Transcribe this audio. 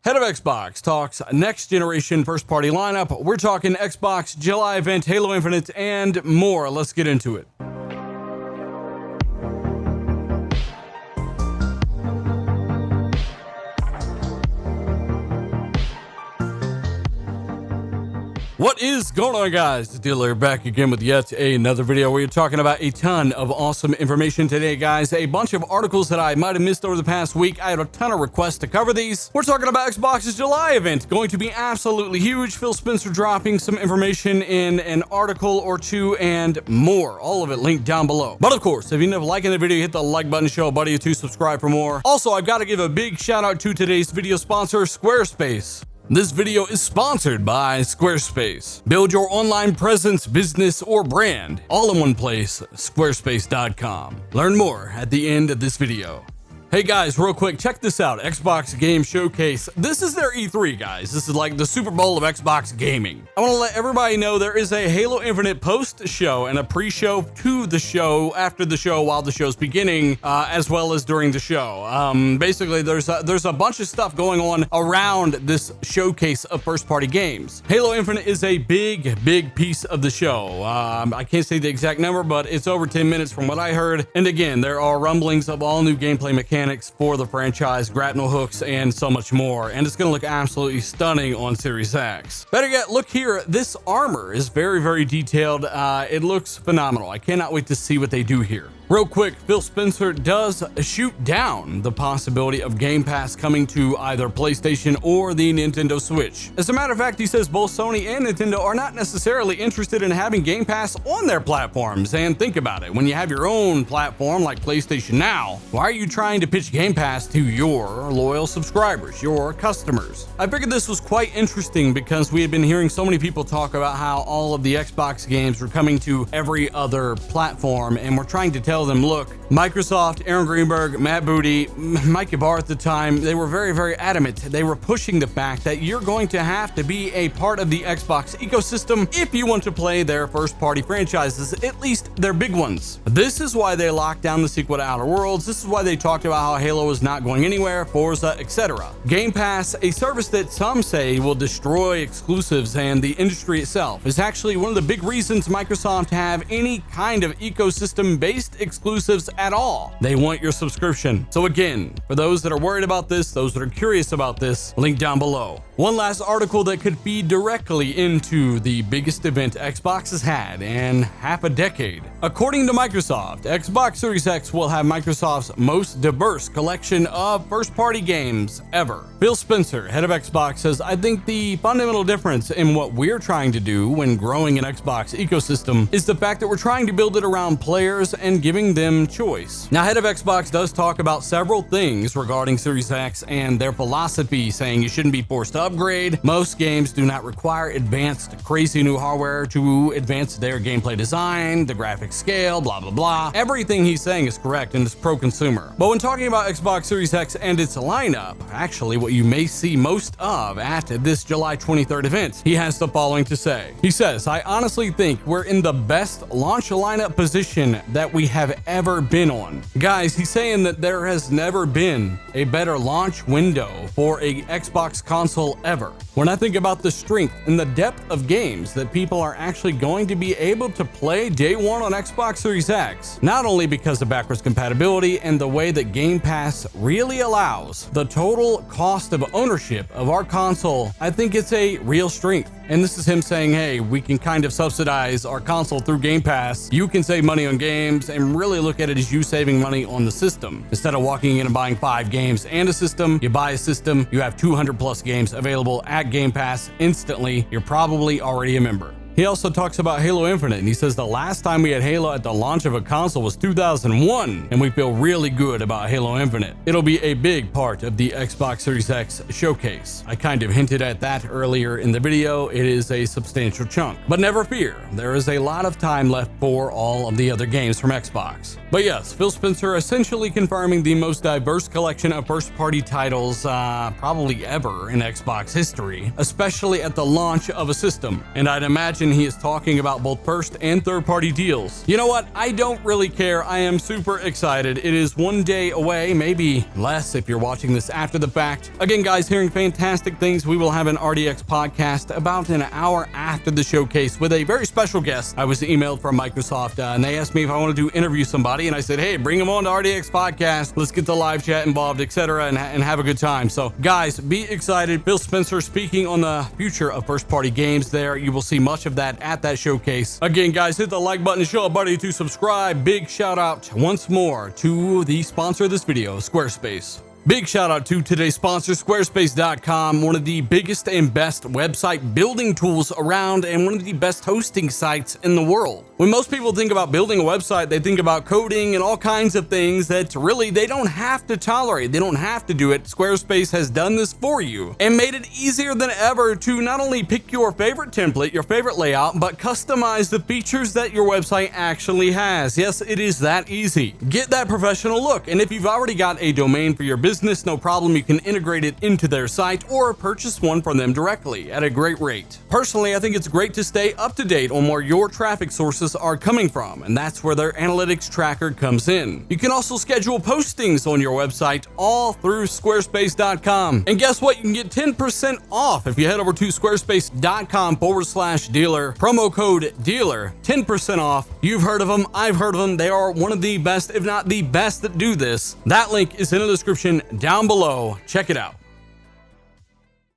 Head of Xbox talks next generation first party lineup. We're talking Xbox July event, Halo Infinite, and more. Let's get into it. What is going on, guys? The Dealer back again with yet another video where you're talking about a ton of awesome information today, guys. A bunch of articles that I might have missed over the past week. I had a ton of requests to cover these. We're talking about Xbox's July event, going to be absolutely huge. Phil Spencer dropping some information in an article or two and more. All of it linked down below. But of course, if you end up liking the video, hit the like button, show a buddy to subscribe for more. Also, I've got to give a big shout out to today's video sponsor, Squarespace. This video is sponsored by Squarespace. Build your online presence, business, or brand all in one place, squarespace.com. Learn more at the end of this video. Hey guys, real quick, check this out. Xbox Game Showcase. This is their E3, guys. This is like the Super Bowl of Xbox gaming. I want to let everybody know there is a Halo Infinite post-show and a pre-show to the show, after the show, while the show's beginning, as well as during the show. Basically, there's a bunch of stuff going on around this showcase of first-party games. Halo Infinite is a big piece of the show. I can't say the exact number, but it's over 10 minutes from what I heard. And again, there are rumblings of all new gameplay mechanics for the franchise, grapnel hooks, and so much more. And it's going to look absolutely stunning on Series X. Better yet, look here. This armor is very detailed. It looks phenomenal. I cannot wait to see what they do here. Real quick, Phil Spencer does shoot down the possibility of Game Pass coming to either PlayStation or the Nintendo Switch. As a matter of fact, he says both Sony and Nintendo are not necessarily interested in having Game Pass on their platforms. And think about it, when you have your own platform like PlayStation Now, why are you trying to pitch Game Pass to your loyal subscribers, your customers? I figured this was quite interesting because we had been hearing so many people talk about how all of the Xbox games were coming to every other platform, and we're trying to tell them, look, Microsoft, Aaron Greenberg, Matt Booty, Mike Ybarra at the time, they were very adamant. They were pushing the fact that you're going to have to be a part of the Xbox ecosystem if you want to play their first-party franchises, at least their big ones. This is why they locked down the sequel to Outer Worlds. This is why they talked about how Halo is not going anywhere, Forza, etc. Game Pass, a service that some say will destroy exclusives and the industry itself, is actually one of the big reasons Microsoft have any kind of ecosystem-based exclusives at all. They want your subscription. So again, for those that are worried about this, those that are curious about this, link down below. One last article that could feed directly into the biggest event Xbox has had in half a decade. According to Microsoft, Xbox Series X will have Microsoft's most diverse collection of first-party games ever. Phil Spencer, head of Xbox, says, I think the fundamental difference in what we're trying to do when growing an Xbox ecosystem is the fact that we're trying to build it around players and giving them choice. Now, head of Xbox does talk about several things regarding Series X and their philosophy, saying you shouldn't be forced to upgrade. Most games do not require advanced, crazy new hardware to advance their gameplay design, the graphics scale, blah, blah, blah. Everything he's saying is correct and is pro-consumer. But when talking about Xbox Series X and its lineup, actually what you may see most of at this July 23rd event, he has the following to say. He says, I honestly think we're in the best launch lineup position that we have ever been on. Guys, he's saying that there has never been a better launch window for a Xbox console ever. When I think about the strength and the depth of games that people are actually going to be able to play day one on Xbox Series X, not only because of backwards compatibility and the way that Game Pass really allows the total cost of ownership of our console, I think it's a real strength. And this is him saying, hey, we can kind of subsidize our console through Game Pass. You can save money on games and really look at it as you saving money on the system. Instead of walking in and buying 5 games and a system, you buy a system, you have 200 plus games available at Game Pass instantly. You're probably already a member. He also talks about Halo Infinite, and he says the last time we had Halo at the launch of a console was 2001, and we feel really good about Halo Infinite. It'll be a big part of the Xbox Series X showcase. I kind of hinted at that earlier in the video. It is a substantial chunk. But never fear, there is a lot of time left for all of the other games from Xbox. But yes, Phil Spencer essentially confirming the most diverse collection of first-party titles probably ever in Xbox history, especially at the launch of a system. And I'd imagine section, he is talking about both first and third-party deals. You know what? I don't really care. I am super excited. It is one day away, maybe less if you're watching this after the fact. Again, guys, hearing fantastic things. We will have an RDX podcast about an hour after the showcase with a very special guest. I was emailed from Microsoft, and they asked me if I wanted to interview somebody, and I said, hey, bring them on to RDX podcast. Let's get the live chat involved, etc., and have a good time. So, guys, be excited. Phil Spencer speaking on the future of first-party games there. You will see much of that at that showcase. Again, guys, hit the like button, show a buddy to subscribe. Big shout out once more to the sponsor of this video, Squarespace. Big shout out to today's sponsor, Squarespace.com, one of the biggest and best website building tools around and one of the best hosting sites in the world. When most people think about building a website, they think about coding and all kinds of things that really they don't have to tolerate. They don't have to do it. Squarespace has done this for you and made it easier than ever to not only pick your favorite template, your favorite layout, but customize the features that your website actually has. Yes, it is that easy. Get that professional look. And if you've already got a domain for your business, no problem, you can integrate it into their site or purchase one from them directly at a great rate. Personally, I think it's great to stay up to date on where your traffic sources are coming from, and that's where their analytics tracker comes in. You can also schedule postings on your website all through Squarespace.com. And guess what? You can get 10% off if you head over to Squarespace.com/dealer, promo code dealer, 10% off. You've heard of them. I've heard of them. They are one of the best, if not the best, that do this. That link is in the description down below. Check it out.